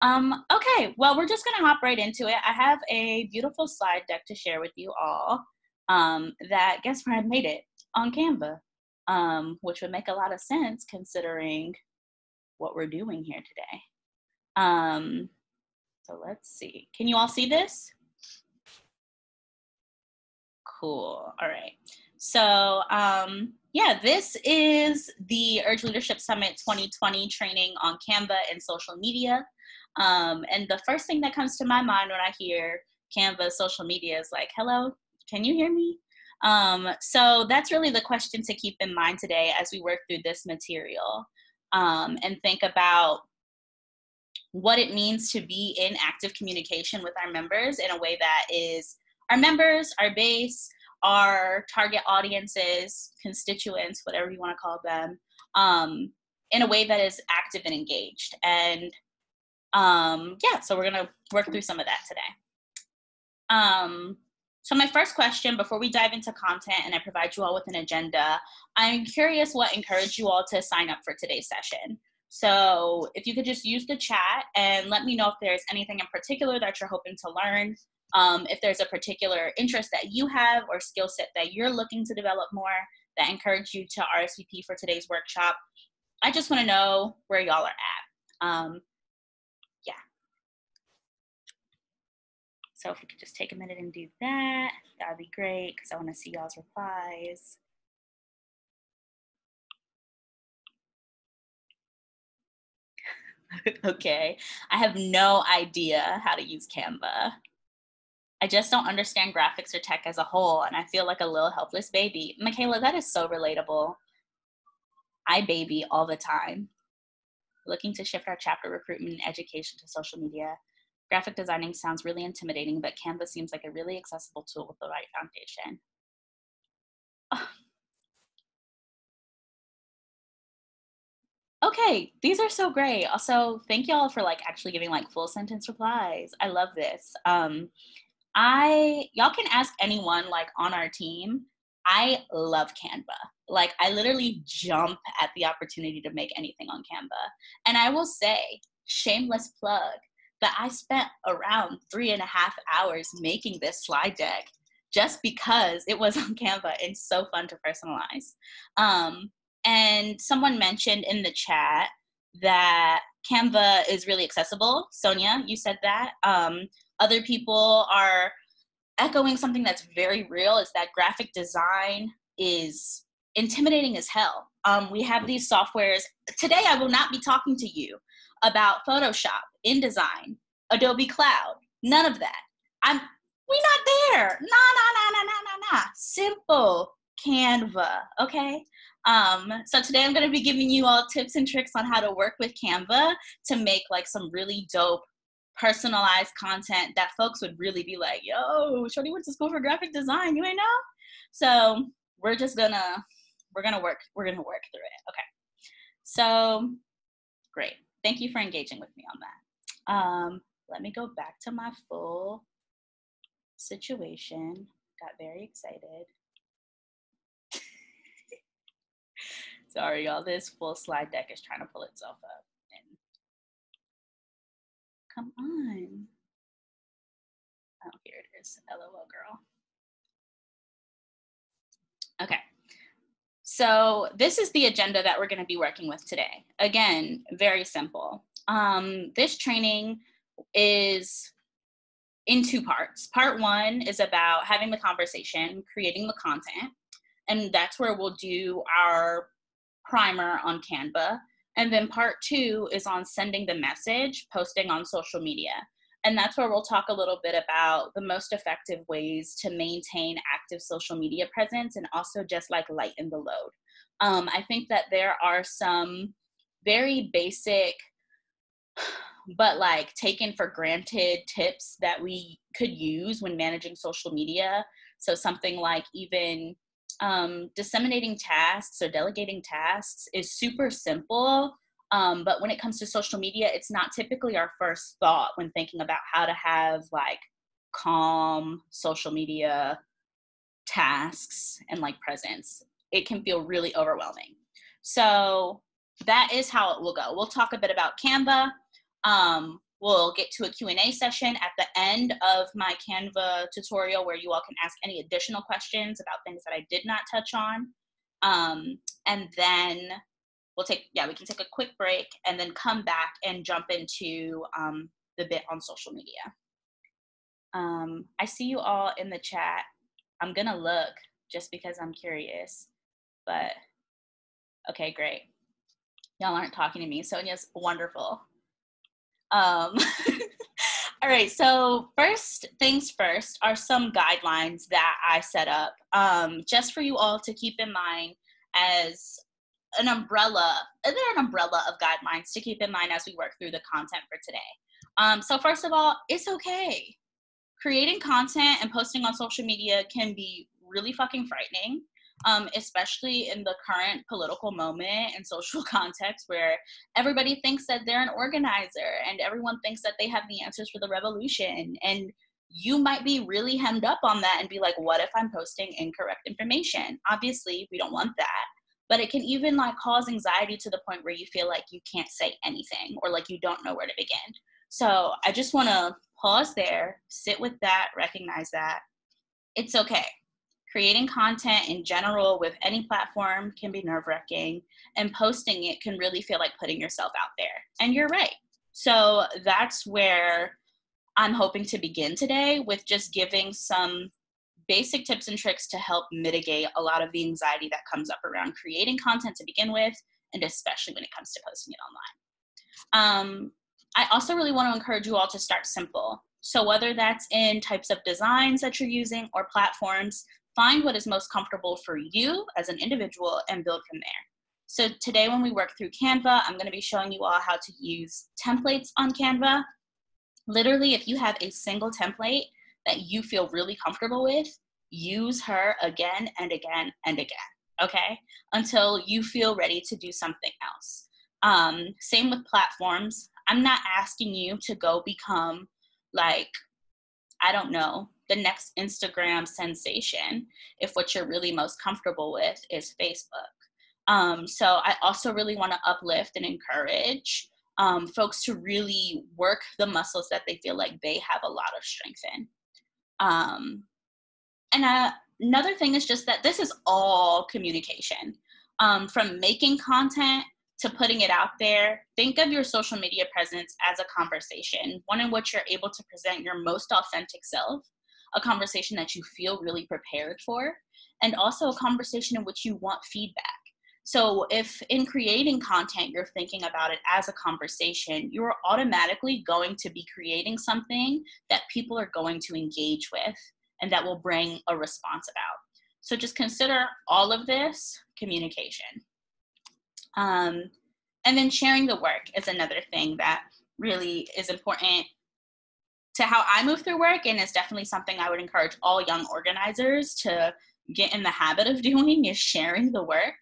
Okay, well, we're just gonna hop right into it. I have a beautiful slide deck to share with you all. That guess where I made it on Canva, which would make a lot of sense considering what we're doing here today. So let's see. Can you all see this? Cool. All right. So yeah, this is the Urge Leadership Summit 2020 training on Canva and social media. And the first thing that comes to my mind when I hear Canva social media is like, hello, can you hear me? So that's really the question to keep in mind today as we work through this material, and think about what it means to be in active communication with our members in a way that is our members, our base, our target audiences, constituents, whatever you want to call them, in a way that is active and engaged. And yeah, so we're going to work through some of that today. So my first question, before we dive into content and I provide you all with an agenda, I'm curious what encouraged you all to sign up for today's session. So if you could just use the chat and let me know if there's anything in particular that you're hoping to learn, if there's a particular interest that you have or skill set that you're looking to develop more that encouraged you to RSVP for today's workshop. I just want to know where y'all are at. Yeah. So if we could just take a minute and do that, that would be great because I want to see y'all's replies. Okay, I have no idea how to use Canva. I just don't understand graphics or tech as a whole, and I feel like a little helpless baby. Michaela, that is so relatable. I baby all the time. Looking to shift our chapter recruitment and education to social media. Graphic designing sounds really intimidating, but Canva seems like a really accessible tool with the right foundation. Okay, these are so great. Also, thank y'all for like actually giving like full sentence replies. I love this. Y'all can ask anyone like on our team. I love Canva. Like I literally jump at the opportunity to make anything on Canva. And I will say, shameless plug, that I spent around 3.5 hours making this slide deck just because it was on Canva and so fun to personalize. And someone mentioned in the chat that Canva is really accessible. Sonia, you said that. Other people are echoing something that's very real, is that graphic design is intimidating as hell. We have these softwares. Today, I will not be talking to you about Photoshop, InDesign, Adobe Cloud, none of that. We're not there. Nah. Simple Canva, okay? So today I'm gonna be giving you all tips and tricks on how to work with Canva to make like some really dope personalized content that folks would really be like, yo, Shorty went to school for graphic design, you ain't know? So we're gonna work through it. Okay. So great. Thank you for engaging with me on that. Let me go back to my full situation. Got very excited. Sorry, y'all. This full slide deck is trying to pull itself up. And come on. Oh, here it is. LOL, girl. Okay. So this is the agenda that we're going to be working with today. Again, very simple. This training is in 2 parts. Part 1 is about having the conversation, creating the content, and that's where we'll do our primer on Canva. And then part 2 is on sending the message, posting on social media. And that's where we'll talk a little bit about the most effective ways to maintain active social media presence and also just like lighten the load. I think that there are some very basic but like taken for granted tips that we could use when managing social media. So something like even disseminating tasks or delegating tasks is super simple. But when it comes to social media, it's not typically our first thought when thinking about how to have like calm social media tasks and like presence. It can feel really overwhelming. So that is how it will go. We'll talk a bit about Canva. We'll get to a Q&A session at the end of my Canva tutorial where you all can ask any additional questions about things that I did not touch on. And then we can take a quick break and then come back and jump into the bit on social media. I see you all in the chat. I'm gonna look just because I'm curious, but okay, great. Y'all aren't talking to me. Sonia's wonderful. All right, so first things first are some guidelines that I set up just for you all to keep in mind as an umbrella. They're an umbrella of guidelines to keep in mind as we work through the content for today. So first of all, it's okay. Creating content and posting on social media can be really fucking frightening. Especially in the current political moment and social context where everybody thinks that they're an organizer and everyone thinks that they have the answers for the revolution. And you might be really hemmed up on that and be like, what if I'm posting incorrect information? Obviously, we don't want that. But it can even like cause anxiety to the point where you feel like you can't say anything or like you don't know where to begin. So I just want to pause there, sit with that, recognize that. It's okay. Creating content in general with any platform can be nerve-wracking, and posting it can really feel like putting yourself out there. And you're right. So that's where I'm hoping to begin today, with just giving some basic tips and tricks to help mitigate a lot of the anxiety that comes up around creating content to begin with, and especially when it comes to posting it online. I also really want to encourage you all to start simple. So whether that's in types of designs that you're using or platforms, find what is most comfortable for you as an individual and build from there. So today when we work through Canva, I'm going to be showing you all how to use templates on Canva. Literally, if you have a single template that you feel really comfortable with, use her again and again and again, okay? Until you feel ready to do something else. Same with platforms. I'm not asking you to go become like, I don't know, the next Instagram sensation if what you're really most comfortable with is Facebook. So I also really want to uplift and encourage folks to really work the muscles that they feel like they have a lot of strength in. Another thing is just that this is all communication. From making content to putting it out there, think of your social media presence as a conversation, one in which you're able to present your most authentic self, a conversation that you feel really prepared for, and also a conversation in which you want feedback. So if in creating content, you're thinking about it as a conversation, you're automatically going to be creating something that people are going to engage with and that will bring a response about. So just consider all of this communication. And then sharing the work is another thing that really is important to how I move through work, and it's definitely something I would encourage all young organizers to get in the habit of doing, is sharing the work.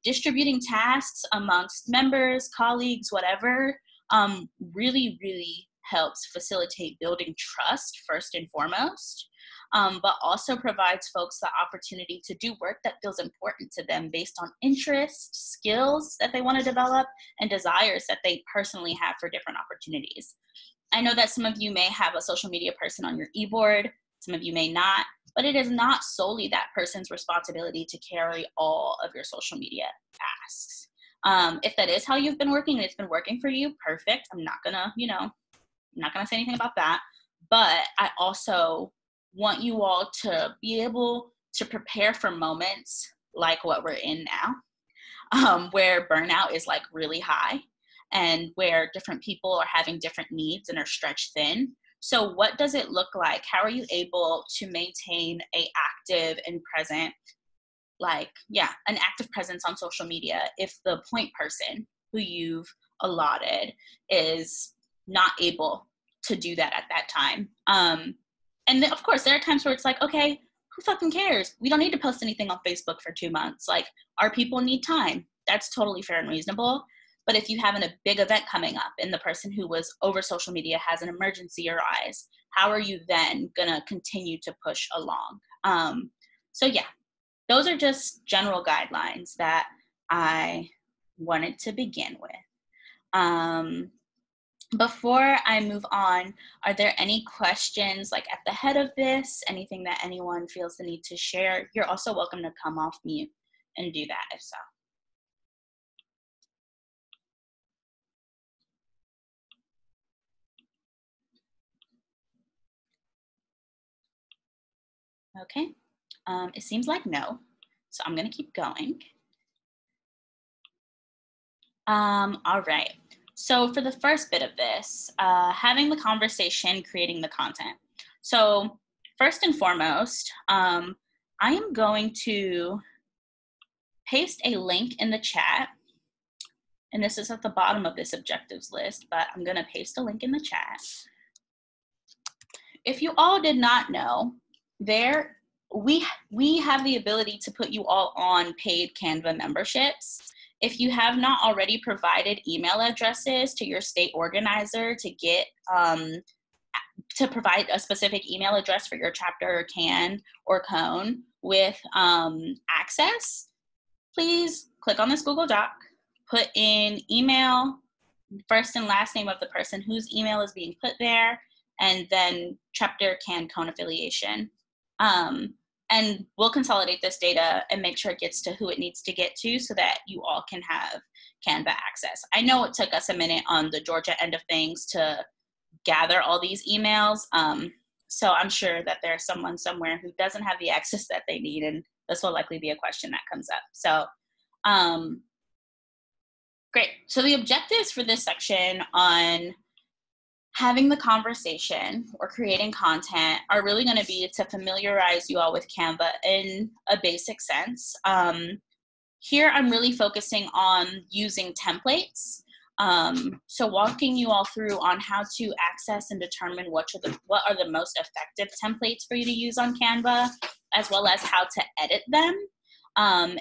Distributing tasks amongst members, colleagues, whatever, really, really helps facilitate building trust first and foremost. But also provides folks the opportunity to do work that feels important to them based on interests, skills that they want to develop, and desires that they personally have for different opportunities. I know that some of you may have a social media person on your e-board, some of you may not, but it is not solely that person's responsibility to carry all of your social media tasks. If that is how you've been working and it's been working for you, perfect. I'm not gonna say anything about that. But I also want you all to be able to prepare for moments like what we're in now, where burnout is like really high and where different people are having different needs and are stretched thin. So what does it look like? How are you able to maintain an active and present, an active presence on social media if the point person who you've allotted is not able to do that at that time? And then, of course, there are times where it's like, okay, who fucking cares? We don't need to post anything on Facebook for 2 months. Like, our people need time. That's totally fair and reasonable. But if you have a big event coming up and the person who was over social media has an emergency arise, how are you then gonna continue to push along? So yeah, those are just general guidelines that I wanted to begin with. Before I move on, are there any questions like at the head of this? Anything that anyone feels the need to share? You're also welcome to come off mute and do that if so. Okay, it seems like no, so I'm gonna keep going. All right, so for the first bit of this, having the conversation, creating the content. So first and foremost, I am going to paste a link in the chat, and this is at the bottom of this objectives list, but I'm gonna paste a link in the chat. If you all did not know, we have the ability to put you all on paid Canva memberships. If you have not already provided email addresses to your state organizer to get to provide a specific email address for your chapter or CAN or cone with access, please click on this Google Doc, put in email, first and last name of the person whose email is being put there, and then chapter, CAN, cone affiliation. And we'll consolidate this data and make sure it gets to who it needs to get to so that you all can have Canva access. I know it took us a minute on the Georgia end of things to gather all these emails. So I'm sure that there's someone somewhere who doesn't have the access that they need, and this will likely be a question that comes up. So great. So the objectives for this section on having the conversation or creating content are really going to be to familiarize you all with Canva in a basic sense. Here I'm really focusing on using templates. So walking you all through on how to access and determine what are the most effective templates for you to use on Canva, as well as how to edit them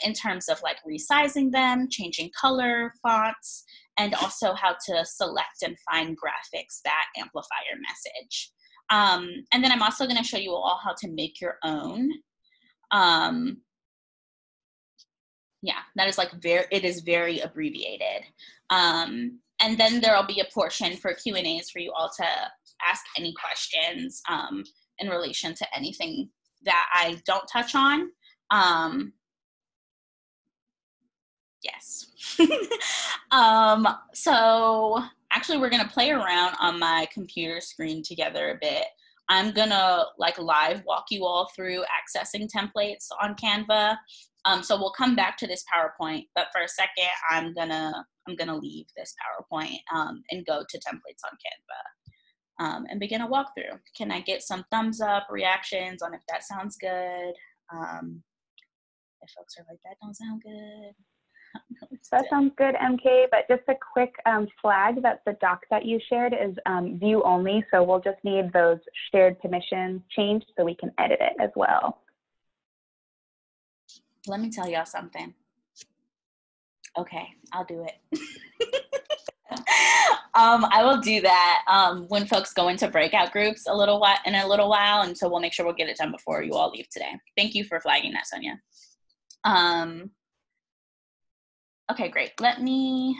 in terms of like resizing them, changing color, fonts, and also how to select and find graphics that amplify your message. And then I'm also going to show you all how to make your own. Yeah, that is like it is very abbreviated. And then there'll be a portion for Q&As for you all to ask any questions in relation to anything that I don't touch on. Yes. So actually we're gonna play around on my computer screen together a bit. I'm gonna like live walk you all through accessing templates on Canva. So we'll come back to this PowerPoint, but for a second, I'm gonna leave this PowerPoint and go to templates on Canva and begin a walkthrough. Can I get some thumbs up, reactions on if that sounds good? If folks are like, that don't sound good. That sounds good, MK, but just a quick flag that the doc that you shared is view only, so we'll just need those shared permissions changed so we can edit it as well. Let me tell y'all something. Okay, I'll do it. I will do that when folks go into breakout groups in a little while, and so we'll make sure we'll get it done before you all leave today. Thank you for flagging that, Sonia. Okay, great. Let me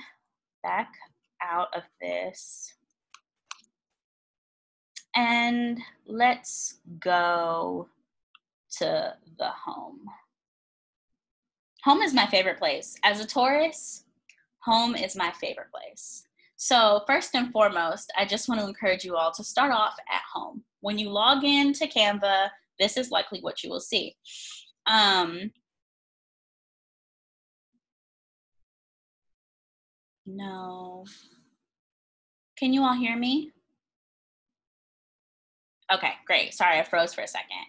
back out of this. And let's go to the home. Home is my favorite place. As a Taurus, home is my favorite place. So first and foremost, I just want to encourage you all to start off at home. When you log in to Canva, this is likely what you will see. No. Can you all hear me? Okay, great. Sorry, I froze for a second.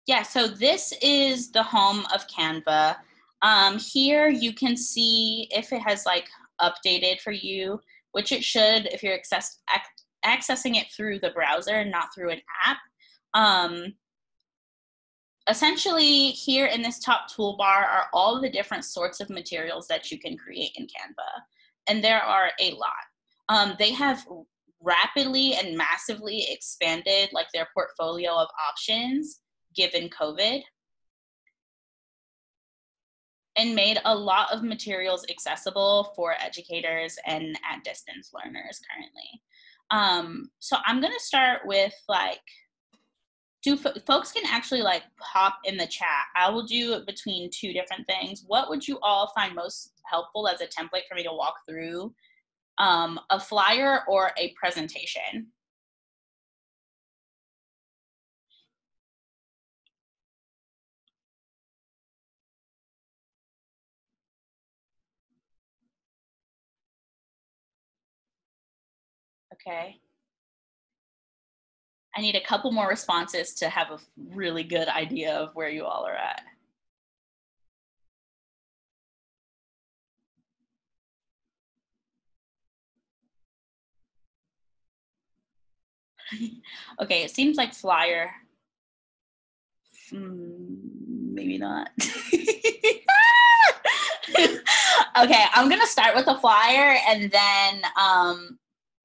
Yeah, so this is the home of Canva. Here you can see if it has like updated for you, which it should if you're accessing it through the browser, not through an app. Essentially, here in this top toolbar are all the different sorts of materials that you can create in Canva, and there are a lot. They have rapidly and massively expanded like their portfolio of options given COVID. and made a lot of materials accessible for educators and at distance learners currently. So I'm gonna start with like, folks can actually like pop in the chat. I will do between two different things. What would you all find most helpful as a template for me to walk through? A flyer or a presentation? Okay. I need a couple more responses to have a really good idea of where you all are at. Okay, it seems like flyer. Maybe not. Okay, I'm gonna start with a flyer and then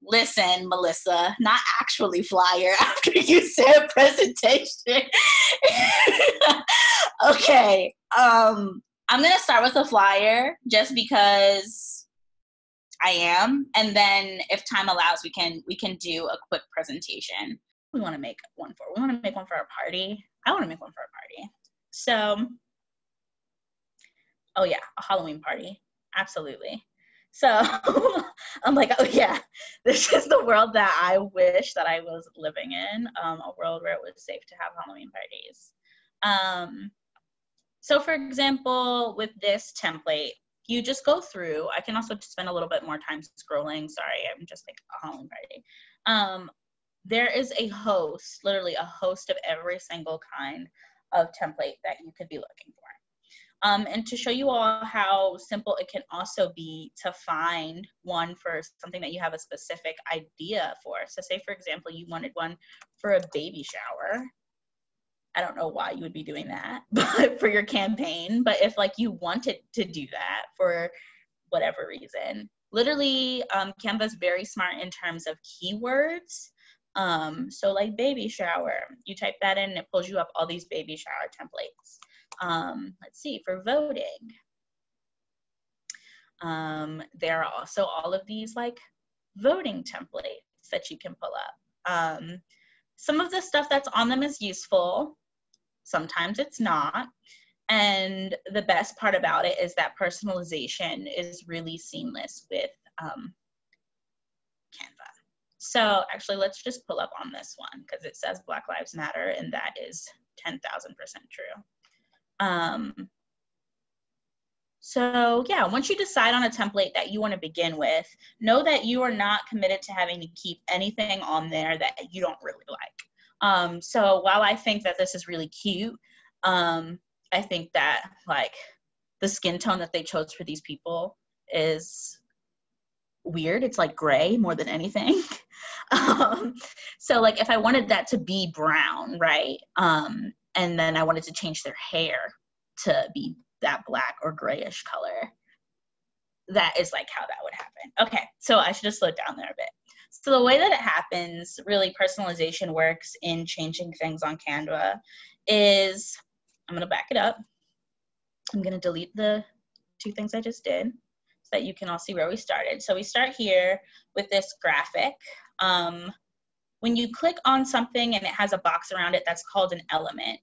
listen, Melissa, not actually flyer after you said presentation. Okay, I'm gonna start with a flyer just because I am, and then if time allows, we can do a quick presentation. We want to make one for. We want to make one for our party. I want to make one for our party. So, oh yeah, a Halloween party, absolutely. So I'm like, oh yeah, this is the world that I wish that I was living in, a world where it was safe to have Halloween parties. So for example, with this template, you just go through. I can also spend a little bit more time scrolling. Sorry, I'm just like a Halloween party. There is a host, literally a host of every single kind of template that you could be looking for. And to show you all how simple it can also be to find one for something that you have a specific idea for. So say, for example, you wanted one for a baby shower. I don't know why you would be doing that, but for your campaign. But if like you wanted to do that for whatever reason, literally Canva is very smart in terms of keywords. So like baby shower, you type that in and it pulls you up all these baby shower templates. Let's see, for voting. There are also all of these like voting templates that you can pull up. Some of the stuff that's on them is useful. Sometimes it's not. And the best part about it is that personalization is really seamless with Canva. So actually, let's just pull up on this one because it says Black Lives Matter, and that is 10,000% true. So yeah, once you decide on a template that you want to begin with, know that you are not committed to having to keep anything on there that you don't really like. So while I think that this is really cute, I think that like the skin tone that they chose for these people is weird. It's like gray more than anything. So like if I wanted that to be brown, right? And then I wanted to change their hair to be that black or grayish color, that is like how that would happen. Okay, so I should have slowed down there a bit. So the way that it happens, really personalization works in changing things on Canva is, I'm gonna back it up. I'm gonna delete the two things I just did so that you can all see where we started. So we start here with this graphic. When you click on something and it has a box around it, that's called an element.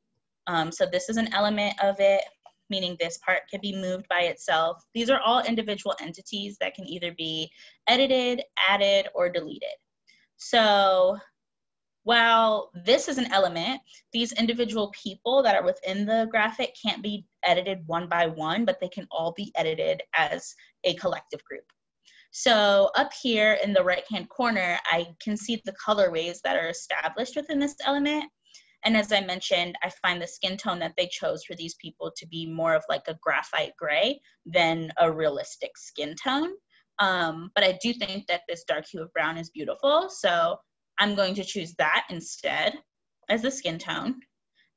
So this is an element of it, meaning this part can be moved by itself. These are all individual entities that can either be edited, added, or deleted. So while this is an element, these individual people that are within the graphic can't be edited one by one, but they can all be edited as a collective group. So up here in the right-hand corner, I can see the colorways that are established within this element. And as I mentioned, I find the skin tone that they chose for these people to be more of like a graphite gray than a realistic skin tone. But I do think that this dark hue of brown is beautiful. So I'm going to choose that instead as the skin tone.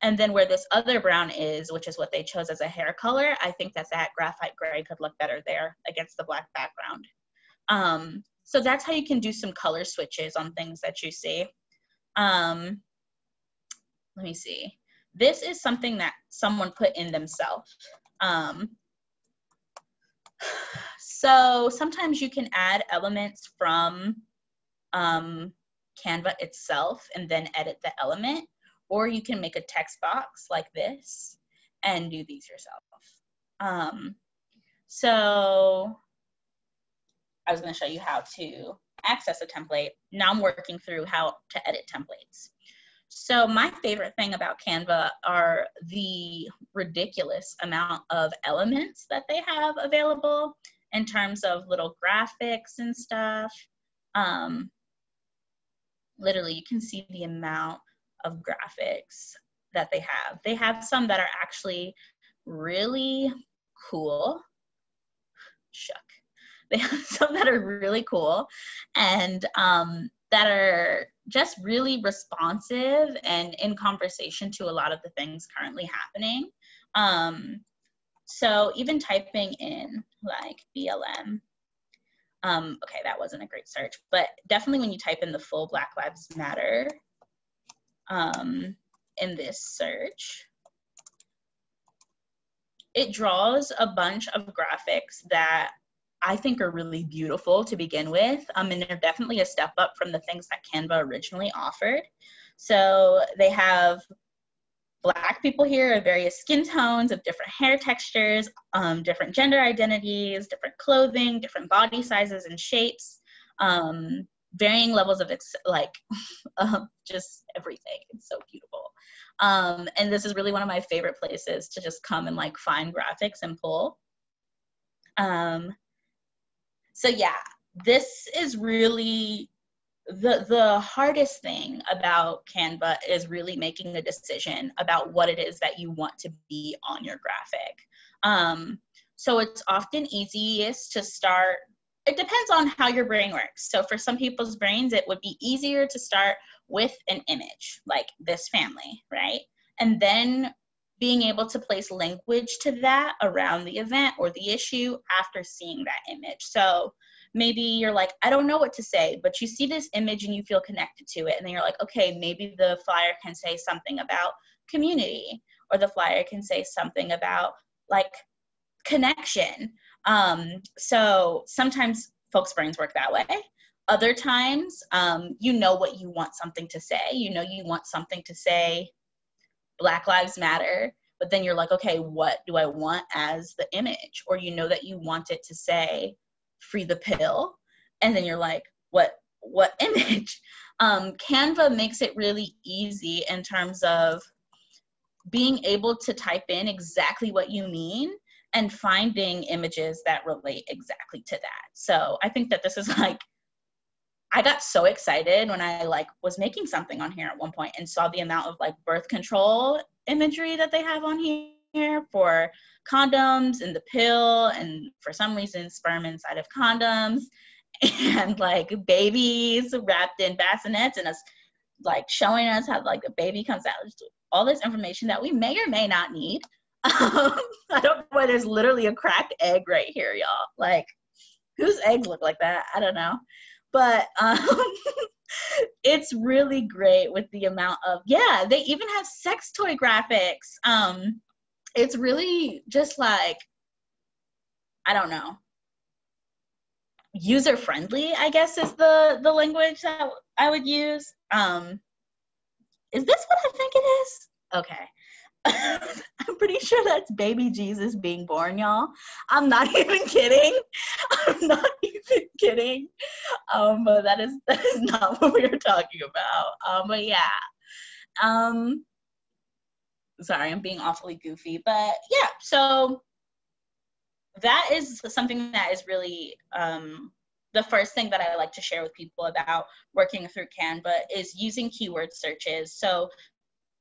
And then where this other brown is, which is what they chose as a hair color, I think that that graphite gray could look better there against the black background. So that's how you can do some color switches on things that you see. Let me see. This is something that someone put in themselves. So sometimes you can add elements from Canva itself and then edit the element, or you can make a text box like this and do these yourself. So I was going to show you how to access a template. Now I'm working through how to edit templates. So my favorite thing about Canva are the ridiculous amount of elements that they have available in terms of little graphics and stuff. Literally, you can see the amount of graphics that they have. They have some that are actually really cool. They have some that are really cool and that are just really responsive and in conversation to a lot of the things currently happening. So even typing in like BLM, okay, that wasn't a great search, but definitely when you type in the full Black Lives Matter in this search, it draws a bunch of graphics that I think are really beautiful to begin with. And they're definitely a step up from the things that Canva originally offered. So they have Black people here of various skin tones, of different hair textures, different gender identities, different clothing, different body sizes and shapes, varying levels of just everything. It's so beautiful. And this is really one of my favorite places to just come and like find graphics and pull. So yeah, this is really the hardest thing about Canva is really making a decision about what it is that you want to be on your graphic. So it's often easiest to start, it depends on how your brain works. So for some people's brains, it would be easier to start with an image like this family, right? And then being able to place language to that around the event or the issue after seeing that image. So maybe you're like, I don't know what to say, but you see this image and you feel connected to it. And then you're like, okay, maybe the flyer can say something about community, or the flyer can say something about like connection. So sometimes folks' brains work that way. Other times, you know what you want something to say. You know you want something to say Black Lives Matter, but then you're like, okay, what do I want as the image? Or you know that you want it to say free the pill, and then you're like, what image? Canva makes it really easy in terms of being able to type in exactly what you mean and finding images that relate exactly to that. So I think that this is like, I got so excited when I like was making something on here at one point and saw the amount of like birth control imagery that they have on here for condoms and the pill, and for some reason sperm inside of condoms, and like babies wrapped in bassinets, and us like showing us how like the baby comes out. All this information that we may or may not need. I don't know why there's literally a cracked egg right here, y'all. Like, whose eggs look like that? I don't know. But it's really great with the amount of, yeah, they even have sex toy graphics. It's really just like, I don't know, user friendly, I guess is the language that I would use. Is this what I think it is? Okay. I'm pretty sure that's baby Jesus being born, y'all. I'm not even kidding. I'm not even kidding. But that is not what we were talking about. But yeah. Sorry, I'm being awfully goofy. But yeah, so that is something that is really the first thing that I like to share with people about working through Canva is using keyword searches. So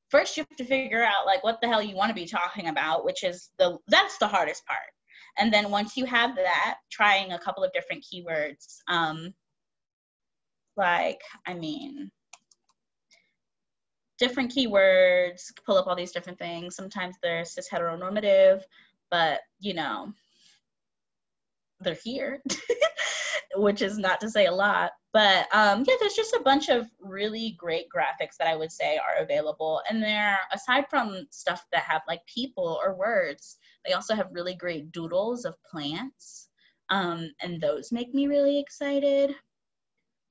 first you have to figure out like what the hell you want to be talking about, which is that's the hardest part. And then once you have that, trying a couple of different keywords, different keywords, pull up all these different things. Sometimes they're cis heteronormative, but you know, they're here, which is not to say a lot. But yeah, there's just a bunch of really great graphics that I would say are available. And they're, aside from stuff that have like people or words, they also have really great doodles of plants. And those make me really excited.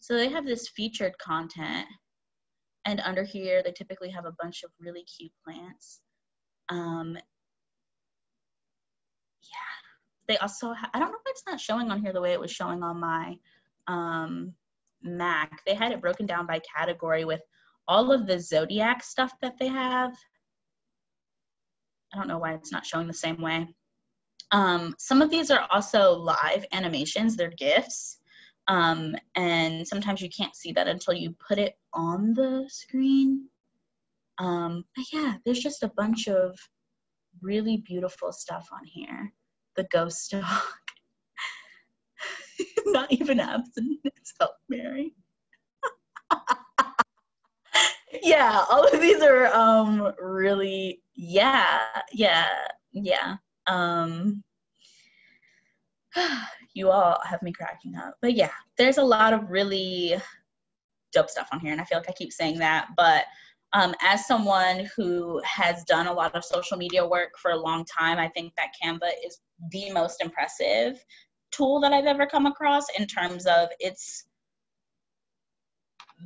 So they have this featured content. And under here, they typically have a bunch of really cute plants. Yeah. They also, I don't know if it's not showing on here the way it was showing on my Mac. They had it broken down by category with all of the zodiac stuff that they have. I don't know why it's not showing the same way. Some of these are also live animations, they're GIFs. And sometimes you can't see that until you put it on the screen. But yeah, there's just a bunch of really beautiful stuff on here. The ghost dog. Not even absent itself, Mary. Yeah, all of these are really, yeah. You all have me cracking up. But yeah, there's a lot of really dope stuff on here, and I feel like I keep saying that, but as someone who has done a lot of social media work for a long time, I think that Canva is the most impressive tool that I've ever come across in terms of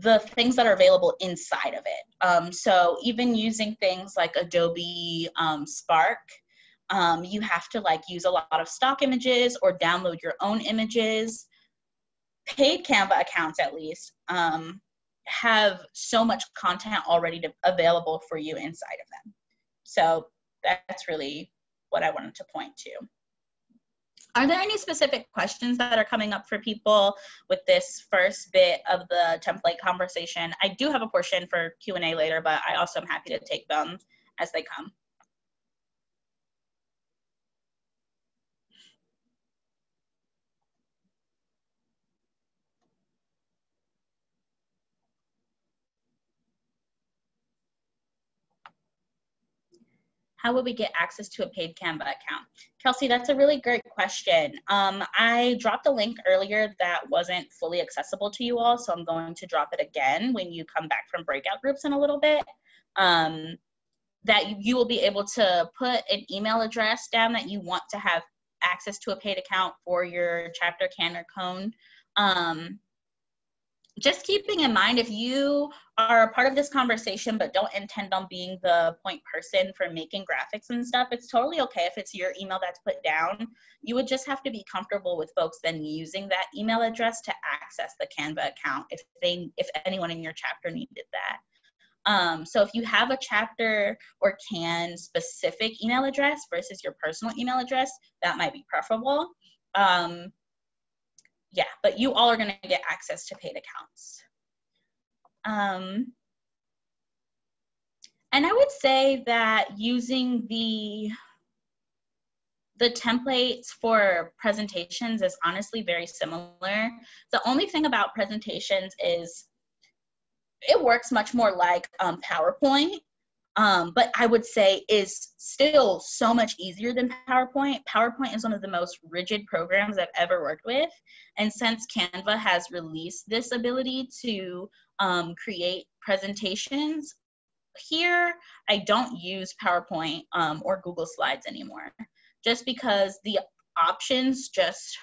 the things that are available inside of it. So even using things like Adobe Spark, you have to like use a lot of stock images or download your own images. Paid Canva accounts, at least, have so much content already available for you inside of them. So that's really what I wanted to point to. Are there any specific questions that are coming up for people with this first bit of the template conversation? I do have a portion for Q&A later, but I also am happy to take them as they come. How will we get access to a paid Canva account? Kelsey, that's a really great question. I dropped a link earlier that wasn't fully accessible to you all, so I'm going to drop it again when you come back from breakout groups in a little bit. That you will be able to put an email address down that you want to have access to a paid account for your chapter, can, or cone. Just keeping in mind, if you are a part of this conversation but don't intend on being the point person for making graphics and stuff, it's totally okay if it's your email that's put down. You would just have to be comfortable with folks then using that email address to access the Canva account if anyone in your chapter needed that. So if you have a chapter or can specific email address versus your personal email address, that might be preferable. Yeah, but you all are going to get access to paid accounts. And I would say that using the templates for presentations is honestly very similar. The only thing about presentations is it works much more like PowerPoint. But I would say is still so much easier than PowerPoint. PowerPoint is one of the most rigid programs I've ever worked with. And since Canva has released this ability to create presentations, here I don't use PowerPoint or Google Slides anymore, just because the options just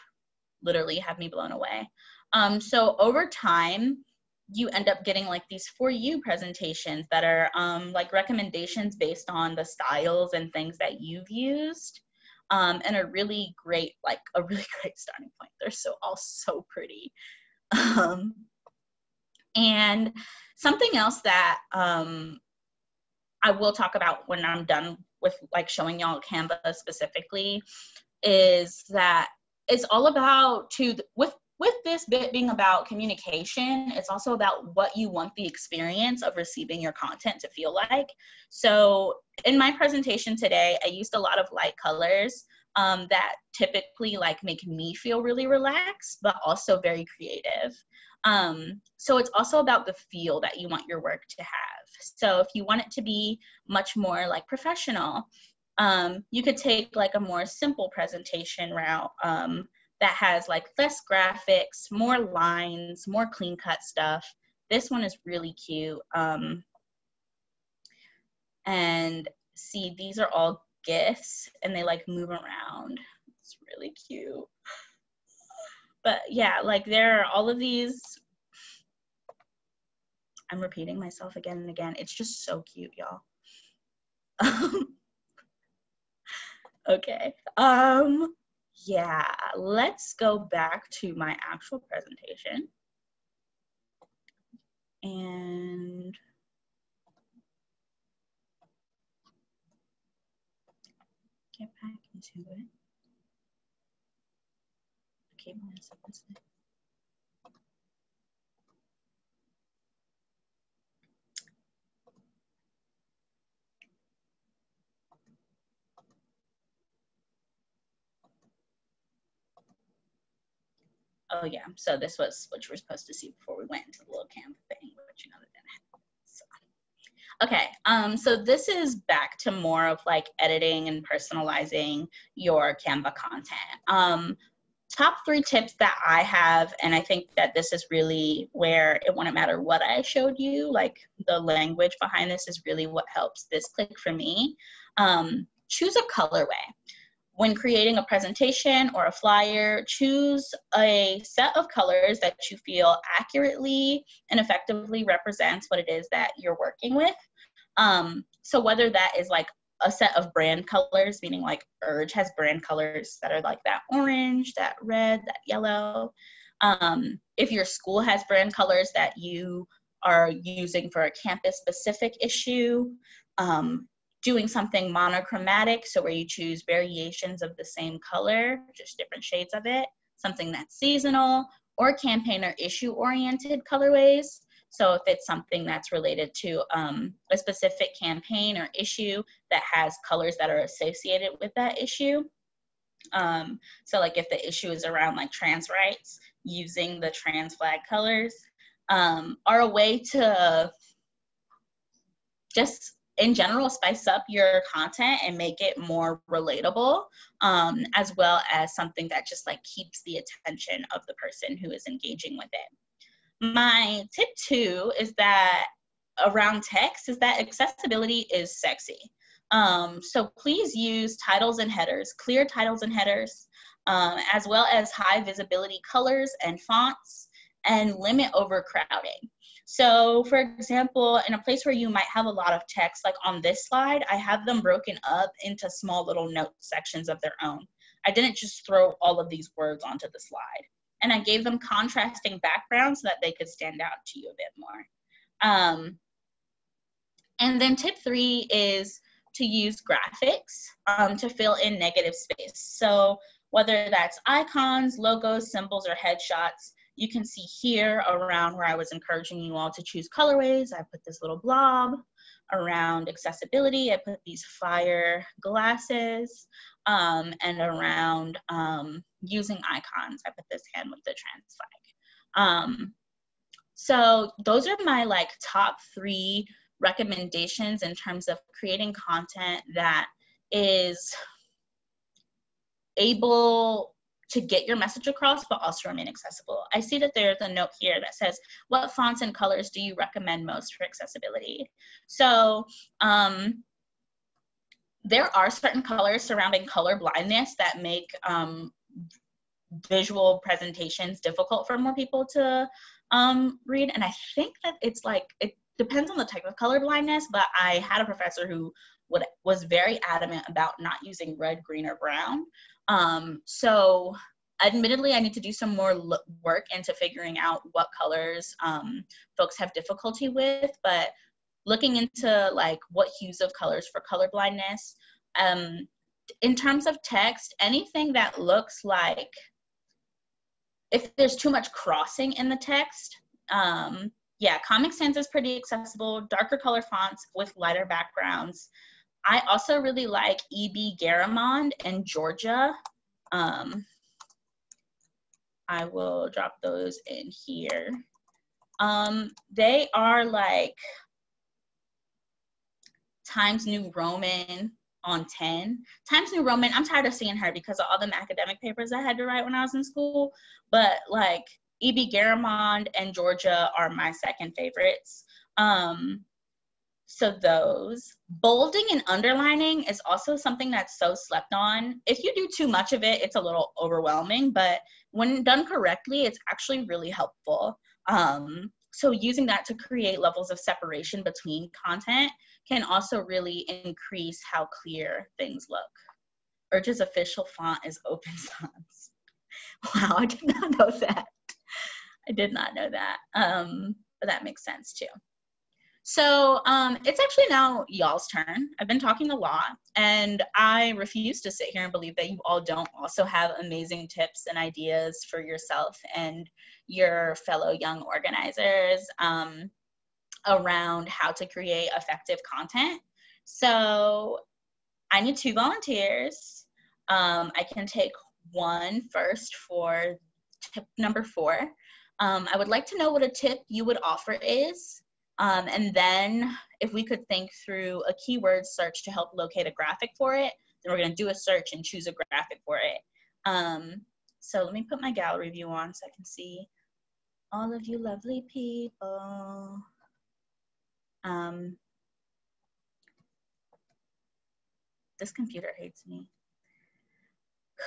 literally have me blown away. So over time, you end up getting like these for you presentations that are like recommendations based on the styles and things that you've used, and a really great starting point. They're all so pretty. And something else that I will talk about when I'm done with like showing y'all Canva specifically is that it's all about with this bit being about communication, it's also about what you want the experience of receiving your content to feel like. So in my presentation today, I used a lot of light colors that typically like make me feel really relaxed, but also very creative. So it's also about the feel that you want your work to have. So if you want it to be much more like professional, you could take like a more simple presentation route that has like less graphics, more lines, more clean cut stuff. This one is really cute. And see, these are all GIFs and they like move around. It's really cute. But yeah, like there are all of these. I'm repeating myself again and again. It's just so cute, y'all. Okay. Yeah, let's go back to my actual presentation. And get back into it. Okay, oh yeah, so this was what you were supposed to see before we went into the little Canva thing, but you know that didn't happen. So. Okay, so this is back to more of like editing and personalizing your Canva content. Top 3 tips that I have, and I think that this is really where it wouldn't matter what I showed you, like the language behind this is really what helps this click for me. Choose a colorway. When creating a presentation or a flyer, choose a set of colors that you feel accurately and effectively represents what it is that you're working with. So whether that is like a set of brand colors, meaning like Urge has brand colors that are like that orange, that red, that yellow. If your school has brand colors that you are using for a campus specific issue, doing something monochromatic, so where you choose variations of the same color, just different shades of it, something that's seasonal, or campaign or issue oriented colorways. So if it's something that's related to a specific campaign or issue that has colors that are associated with that issue. So like if the issue is around like trans rights, using the trans flag colors are a way to just in general spice up your content and make it more relatable, as well as something that just like keeps the attention of the person who is engaging with it. My tip 2 is that around text is that accessibility is sexy. So please use titles and headers, clear titles and headers, as well as high visibility colors and fonts, and limit overcrowding. So for example, in a place where you might have a lot of text, like on this slide, I have them broken up into small little note sections of their own. I didn't just throw all of these words onto the slide. And I gave them contrasting backgrounds so that they could stand out to you a bit more. And then tip 3 is to use graphics to fill in negative space. So whether that's icons, logos, symbols, or headshots, you can see here around where I was encouraging you all to choose colorways. I put this little blob. Around accessibility, I put these fire glasses. And around using icons, I put this hand with the trans flag. So those are my like top 3 recommendations in terms of creating content that is able to get your message across, but also remain accessible. I see that there's a note here that says, what fonts and colors do you recommend most for accessibility? So there are certain colors surrounding color blindness that make visual presentations difficult for more people to read. And I think that it's like, it depends on the type of color blindness, but I had a professor who was very adamant about not using red, green, or brown. So admittedly, I need to do some more work into figuring out what colors folks have difficulty with, but looking into like what hues of colors for color blindness. In terms of text, anything that looks like, if there's too much crossing in the text, yeah, Comic Sans is pretty accessible, darker color fonts with lighter backgrounds. I also really like E.B. Garamond and Georgia. I will drop those in here. They are like Times New Roman on 10. Times New Roman, I'm tired of seeing her because of all them academic papers I had to write when I was in school. But like E.B. Garamond and Georgia are my second favorites. So those. Bolding and underlining is also something that's so slept on. If you do too much of it, it's a little overwhelming, but when done correctly, it's actually really helpful. So using that to create levels of separation between content can also really increase how clear things look. Urge's official font is Open Sans. Wow, I did not know that. I did not know that. But that makes sense too. So it's actually now y'all's turn. I've been talking a lot, and I refuse to sit here and believe that you all don't also have amazing tips and ideas for yourself and your fellow young organizers around how to create effective content. So I need 2 volunteers. I can take one first for tip number 4. I would like to know what a tip you would offer is. And then if we could think through a keyword search to help locate a graphic for it, then we're going to do a search and choose a graphic for it. So let me put my gallery view on so I can see all of you lovely people. This computer hates me.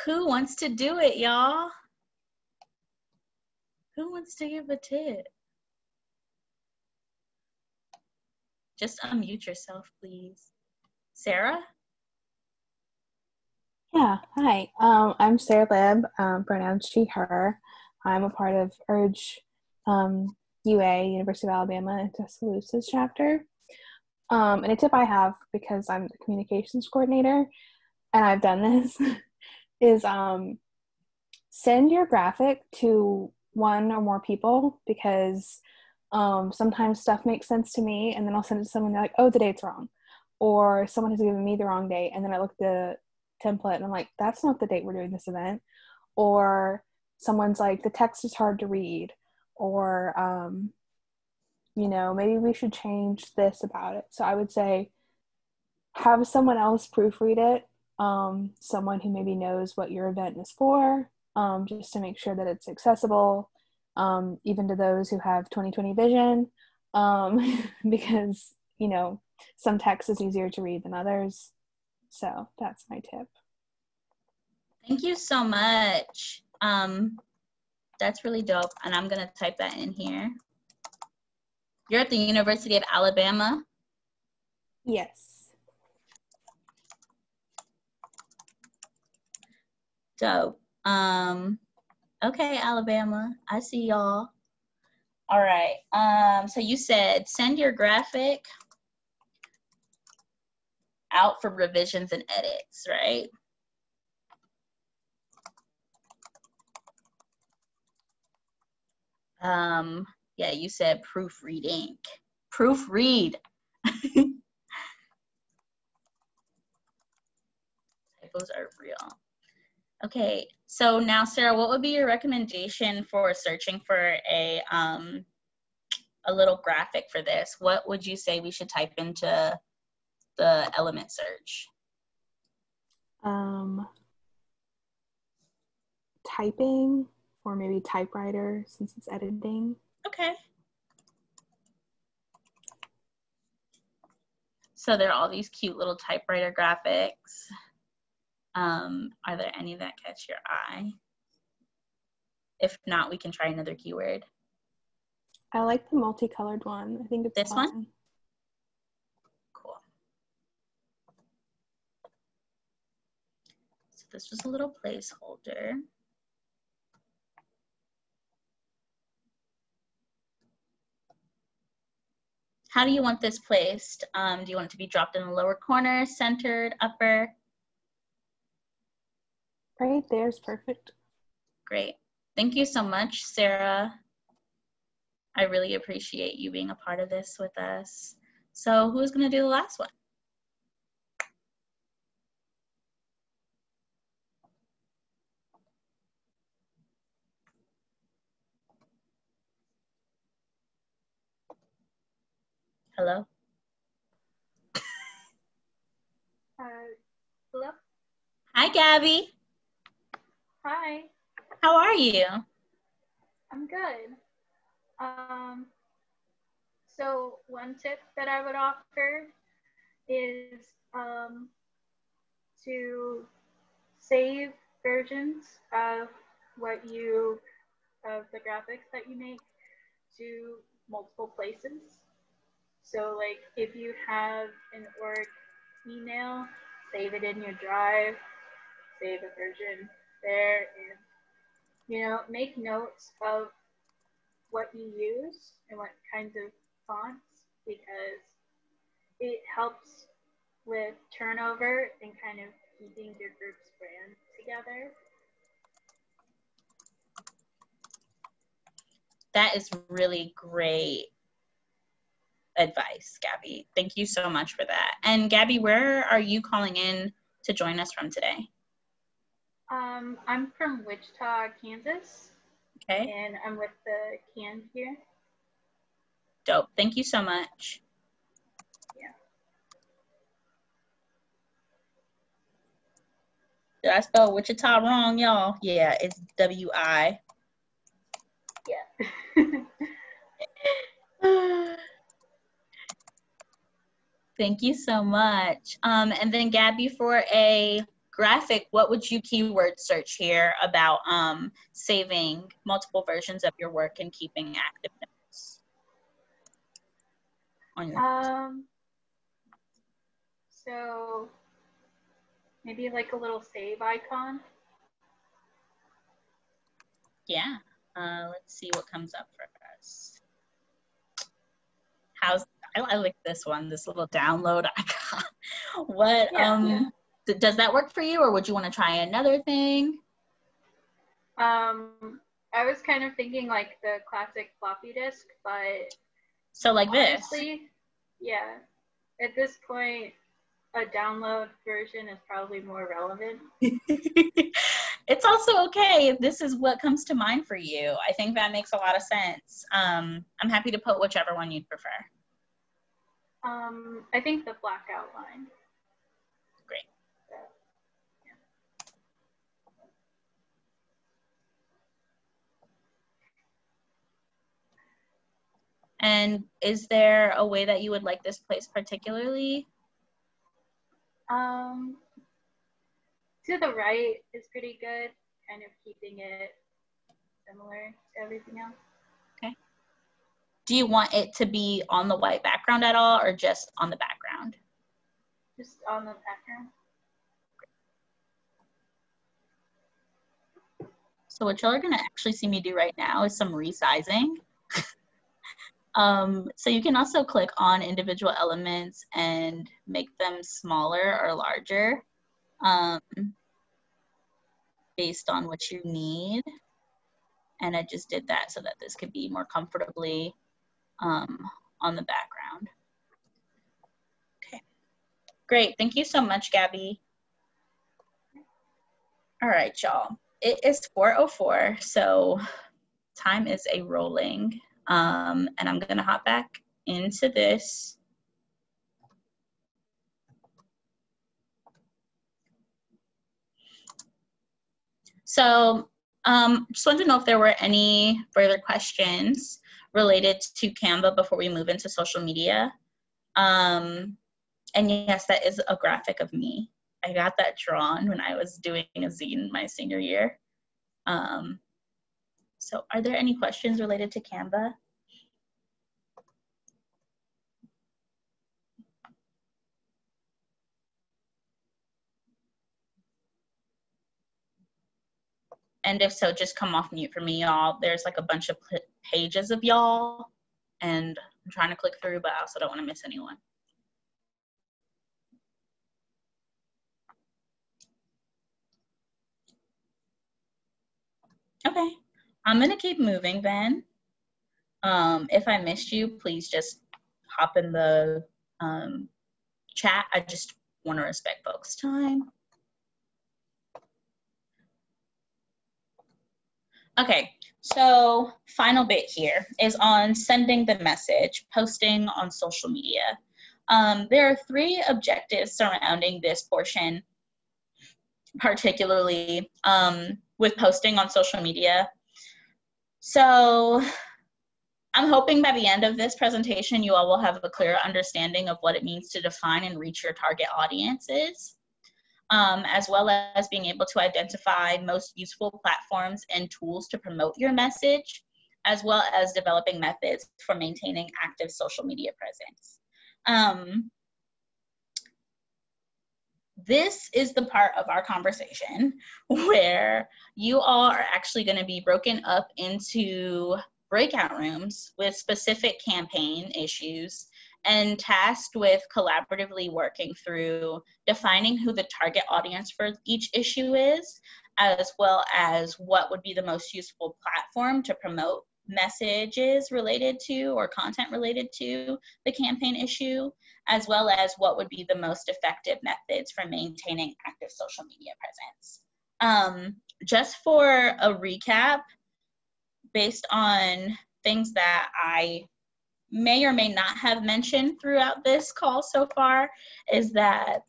Who wants to do it, y'all? Who wants to give a tip? Just unmute yourself, please. Sarah? Yeah, hi. I'm Sarah Libb, pronouns she, her. I'm a part of URGE UA, University of Alabama in Tuscaloosa's chapter. And a tip I have, because I'm the communications coordinator, and I've done this, is send your graphic to 1 or more people, because sometimes stuff makes sense to me, and then I'll send it to someone, they're like, oh, the date's wrong. Or someone has given me the wrong date, and then I look at the template and I'm like, that's not the date we're doing this event. Or someone's like, the text is hard to read. Or, maybe we should change this about it. So I would say have someone else proofread it, someone who maybe knows what your event is for, just to make sure that it's accessible, even to those who have 20/20 vision, because, some text is easier to read than others. So that's my tip. Thank you so much. That's really dope. And I'm going to type that in here. You're at the University of Alabama? Yes. Dope. Okay, Alabama. I see y'all. All right. So you said send your graphic out for revisions and edits, right? Yeah, you said proofreading. Proofread. Typos are real. Okay, so now Sarah, what would be your recommendation for searching for a little graphic for this? What would you say we should type into the element search? Typing, or maybe typewriter, since it's editing. Okay. So there are all these cute little typewriter graphics. Are there any that catch your eye? If not, we can try another keyword. I like the multicolored one. I think it's this fun. one? Cool. So this was a little placeholder. How do you want this placed? Do you want it to be dropped in the lower corner, centered, upper? Right there's perfect. Great. Thank you so much, Sarah. I really appreciate you being a part of this with us. So who's going to do the last one? Hello? Hello? Hi, Gabby. Hi. How are you? I'm good. So one tip that I would offer is to save versions of of the graphics that you make to multiple places. So like if you have an org email, save it in your drive, save a version there, and make notes of what you use and what kinds of fonts, because it helps with turnover and kind of keeping your group's brand together. That is really great advice, Gabby. Thank you so much for that. And Gabby, where are you calling in to join us from today? I'm from Wichita, Kansas. Okay. And I'm with the CAN here. Dope. Thank you so much. Yeah. Did I spell Wichita wrong, y'all? Yeah, it's W-I. Yeah. Thank you so much. And then Gabby, for a graphic, what would you keyword search here about saving multiple versions of your work and keeping active notes on your so maybe like a little save icon. Yeah. Let's see what comes up for us. I like this one, this little download icon. What, does that work for you, or would you want to try another thing? I was kind of thinking like the classic floppy disk, but so like honestly, this. Yeah. At this point, a download version is probably more relevant. It's also okay if this is what comes to mind for you. I think that makes a lot of sense. I'm happy to put whichever one you'd prefer. I think the black outline. Great. Yeah. And is there a way that you would like this placed particularly? To the right is pretty good, kind of keeping it similar to everything else. Okay. Do you want it to be on the white background at all, or just on the background? Just on the background. So what y'all are gonna actually see me do right now is some resizing. So you can also click on individual elements and make them smaller or larger based on what you need. And I just did that so that this could be more comfortably on the background. Okay, great. Thank you so much, Gabby. All right, y'all. It is 4:04, so time is a rolling. And I'm gonna hop back into this. So just wanted to know if there were any further questions related to Canva before we move into social media. And yes, that is a graphic of me. I got that drawn when I was doing a zine my senior year. So are there any questions related to Canva? And if so, just come off mute for me, y'all. There's like a bunch of pages of y'all, and I'm trying to click through, but I also don't want to miss anyone. Okay, I'm gonna keep moving then. If I missed you, please just hop in the chat. I just want to respect folks' time. Okay, so final bit here is on sending the message, posting on social media. There are 3 objectives surrounding this portion particularly with posting on social media. So I'm hoping by the end of this presentation, you all will have a clear understanding of what it means to define and reach your target audiences, as well as being able to identify most useful platforms and tools to promote your message, as well as developing methods for maintaining active social media presence. This is the part of our conversation where you all are actually going to be broken up into breakout rooms with specific campaign issues and tasked with collaboratively working through defining who the target audience for each issue is, as well as what would be the most useful platform to promote messages related to or content related to the campaign issue, as well as what would be the most effective methods for maintaining active social media presence. Just for a recap, based on things that I may or may not have mentioned throughout this call so far, is that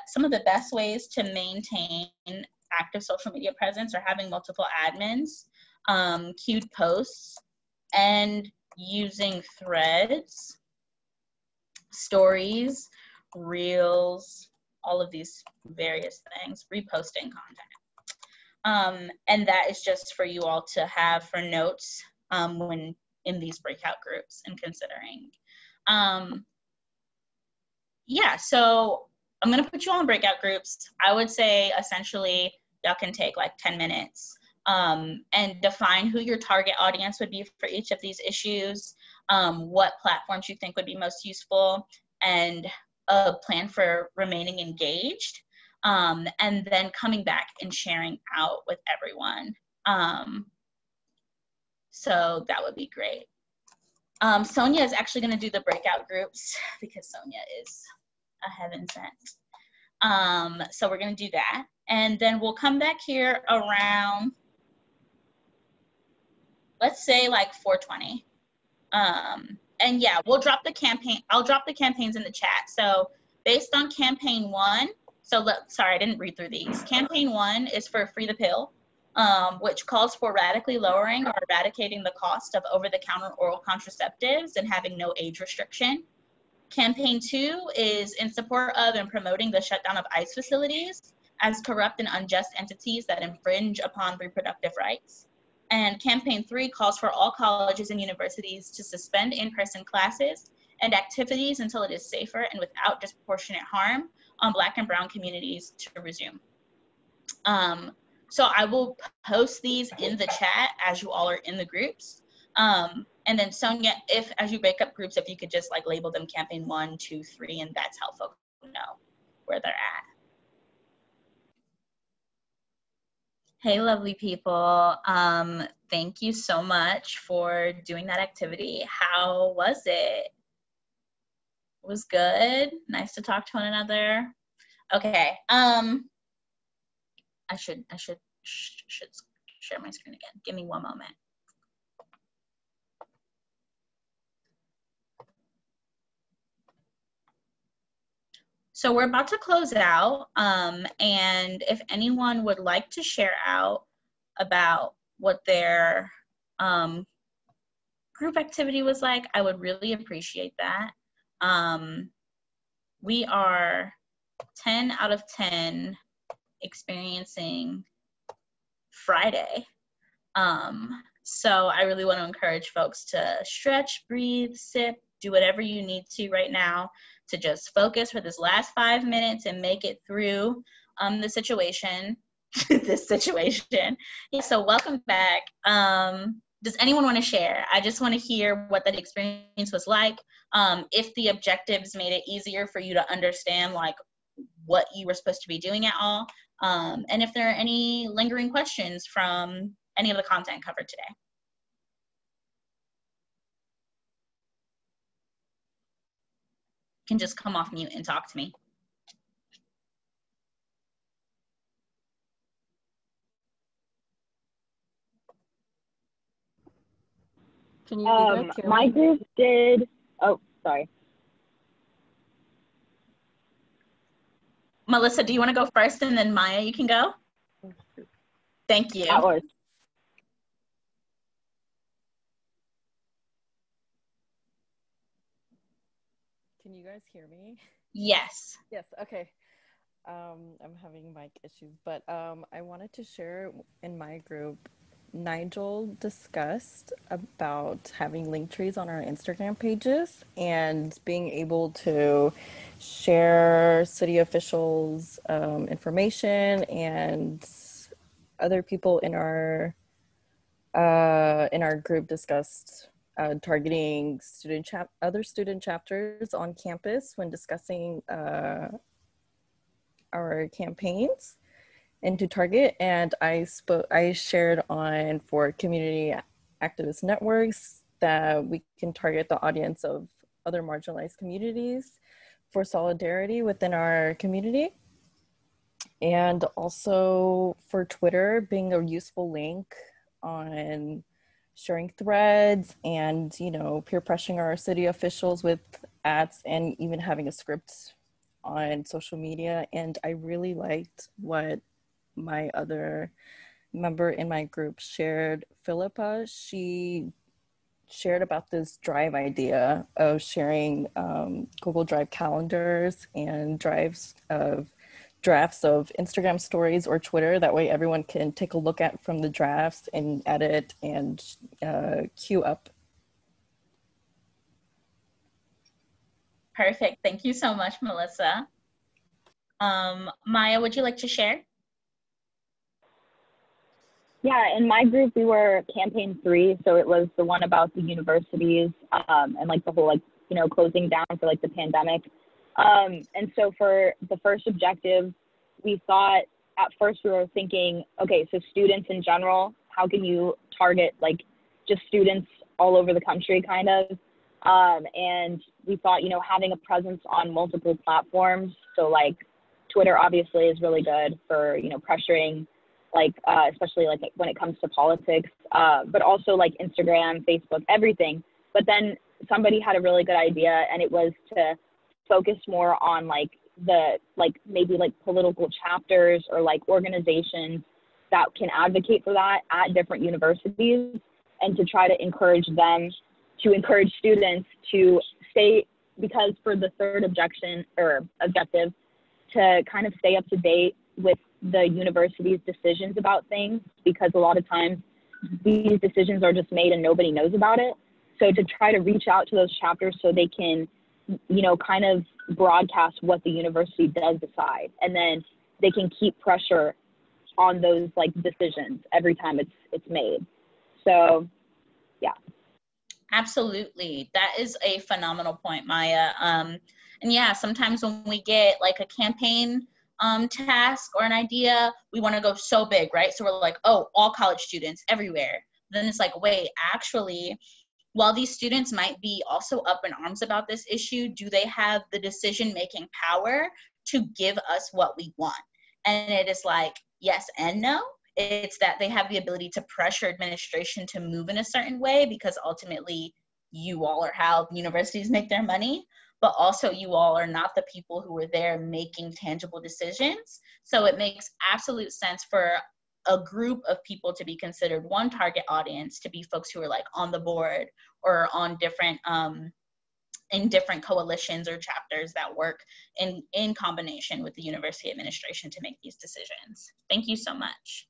some of the best ways to maintain active social media presence are having multiple admins, queued posts, and using threads, stories, reels, all of these various things, reposting content. And that is just for you all to have for notes when in these breakout groups and considering. Yeah, so I'm gonna put you all in breakout groups. I would say essentially y'all can take like 10 minutes and define who your target audience would be for each of these issues, what platforms you think would be most useful, and a plan for remaining engaged, and then coming back and sharing out with everyone. So that would be great. Sonia is actually going to do the breakout groups because Sonia is a heaven sent. So we're going to do that. And then we'll come back here around, let's say like 4:20. And yeah, we'll drop the campaign. I'll drop the campaigns in the chat. So based on campaign 1, sorry, I didn't read through these. Campaign 1 is for Free the Pill, which calls for radically lowering or eradicating the cost of over-the-counter oral contraceptives and having no age restriction. Campaign 2 is in support of and promoting the shutdown of ICE facilities as corrupt and unjust entities that infringe upon reproductive rights. And campaign 3 calls for all colleges and universities to suspend in-person classes and activities until it is safer and without disproportionate harm on Black and Brown communities to resume. So I will post these in the chat as you all are in the groups. And then Sonia, as you break up groups, if you could just like label them campaign 1, 2, 3, and that's how folks know where they're at. Hey, lovely people. Thank you so much for doing that activity. How was it? It was good. Nice to talk to one another. Okay. I should share my screen again. Give me one moment. So we're about to close out, and if anyone would like to share out about what their group activity was like, I would really appreciate that. We are 10 out of 10 experiencing Friday. So I really want to encourage folks to stretch, breathe, sip, do whatever you need to right now to just focus for this last 5 minutes and make it through the situation, this situation. Yeah, so welcome back. Does anyone want to share? I just want to hear what that experience was like. If the objectives made it easier for you to understand like what you were supposed to be doing at all. And if there are any lingering questions from any of the content covered today. You can just come off mute and talk to me. Can you hear me? My group did, oh, sorry. Melissa, do you want to go first, and then Maya, you can go? Thank you. That works. Can you guys hear me? Yes. Yes, okay. I'm having mic issues, but I wanted to share in my group, Nigel discussed about having link trees on our Instagram pages and being able to share city officials' information, and other people in our group discussed targeting other student chapters on campus when discussing our campaigns and to target. And I shared on for community activist networks that we can target the audience of other marginalized communities for solidarity within our community. And also for Twitter being a useful link on sharing threads and, you know, peer pressuring our city officials with ads and even having a script on social media. And I really liked what my other member in my group shared, Philippa. She shared about this drive idea of sharing Google Drive calendars and drafts of Instagram stories or Twitter. That way everyone can take a look at from the drafts and edit and queue up. Perfect. Thank you so much, Melissa. Maya, would you like to share? Yeah, in my group, we were campaign 3. So it was the one about the universities and like the whole, like, you know, closing down for like the pandemic. And so for the first objective, we thought at first we were thinking, okay, so students in general, how can you target like just students all over the country kind of? And we thought, you know, having a presence on multiple platforms. So like Twitter obviously is really good for, you know, pressuring, like, especially like when it comes to politics, but also like Instagram, Facebook, everything. But then somebody had a really good idea, and it was to focus more on like maybe like political chapters or like organizations that can advocate for that at different universities, and to try to encourage them to encourage students to stay, because for the third objective, to kind of stay up to date with the university's decisions about things, because a lot of times these decisions are just made and nobody knows about it. So to try to reach out to those chapters so they can, you know, kind of broadcast what the university does decide, and then they can keep pressure on those like decisions every time it's made. So yeah. Absolutely. That is a phenomenal point, Maya. And yeah, sometimes when we get like a campaign task or an idea, we want to go so big, right? So we're like, oh, all college students everywhere. Then it's like, wait, actually, while these students might be also up in arms about this issue, do they have the decision-making power to give us what we want? And it is like, yes and no. It's that they have the ability to pressure administration to move in a certain way, because ultimately you all are how universities make their money, but also you all are not the people who are there making tangible decisions. So it makes absolute sense for a group of people to be considered one target audience, to be folks who are like on the board or on different in different coalitions or chapters that work in combination with the university administration to make these decisions. Thank you so much.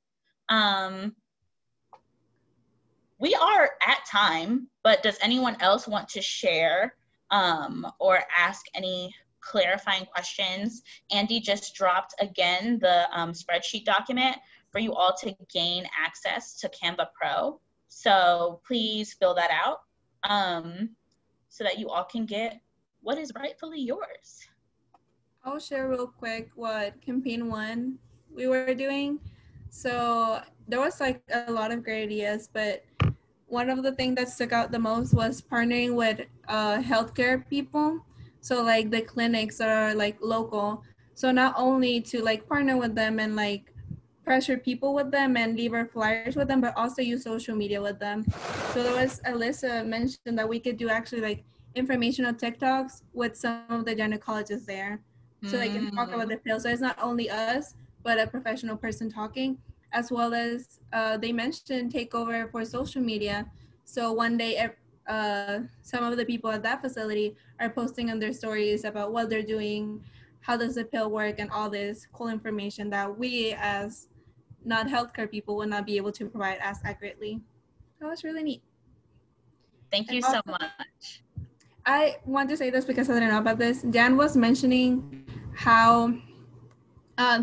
We are at time, but does anyone else want to share or ask any clarifying questions? Andy just dropped again the spreadsheet document for you all to gain access to Canva Pro. So please fill that out so that you all can get what is rightfully yours. I'll share real quick what campaign 1 we were doing. So there was like a lot of great ideas, but one of the things that stuck out the most was partnering with healthcare people. So like the clinics that are like local. So not only to like partner with them and like pressure people with them and leave our flyers with them, but also use social media with them. So there was, Alyssa mentioned that we could do actually like informational TikToks with some of the gynecologists there. so they can talk about the pill. So it's not only us, but a professional person talking, as well as they mentioned takeover for social media. So one day, some of the people at that facility are posting on their stories about what they're doing, how does the pill work, and all this cool information that we as not healthcare people would not be able to provide as accurately. That was really neat. Thank you so much. I want to say this because I didn't know about this. Jan was mentioning how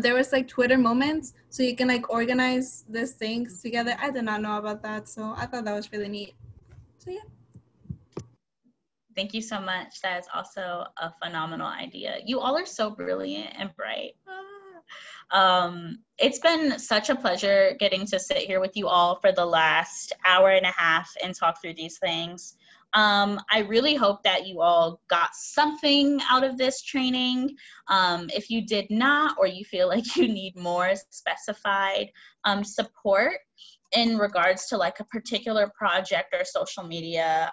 there was like Twitter moments, so you can like organize these things together. I did not know about that, so I thought that was really neat. So yeah. Thank you so much. That is also a phenomenal idea. You all are so brilliant and bright. It's been such a pleasure getting to sit here with you all for the last hour and a half and talk through these things. I really hope that you all got something out of this training. If you did not, or you feel like you need more specified support in regards to like a particular project or social media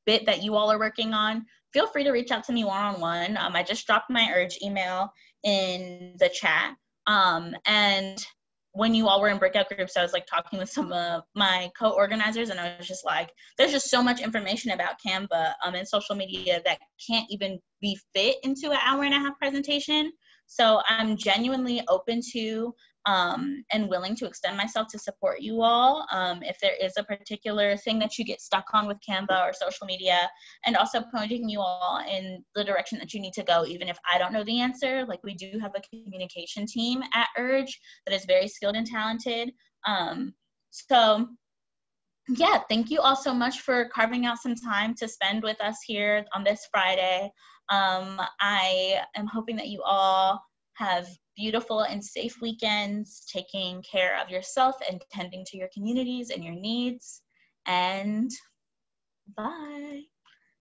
bit that you all are working on, feel free to reach out to me one-on-one. I just dropped my Urge email in the chat. And when you all were in breakout groups, I was like talking with some of my co-organizers, and I was just like, there's just so much information about Canva and social media that can't even be fit into an hour-and-a-half presentation. So I'm genuinely open to and willing to extend myself to support you all if there is a particular thing that you get stuck on with Canva or social media, and also pointing you all in the direction that you need to go, even if I don't know the answer. Like, we do have a communication team at Urge that is very skilled and talented. So yeah, thank you all so much for carving out some time to spend with us here on this Friday. I am hoping that you all have beautiful and safe weekends, taking care of yourself and tending to your communities and your needs. And bye.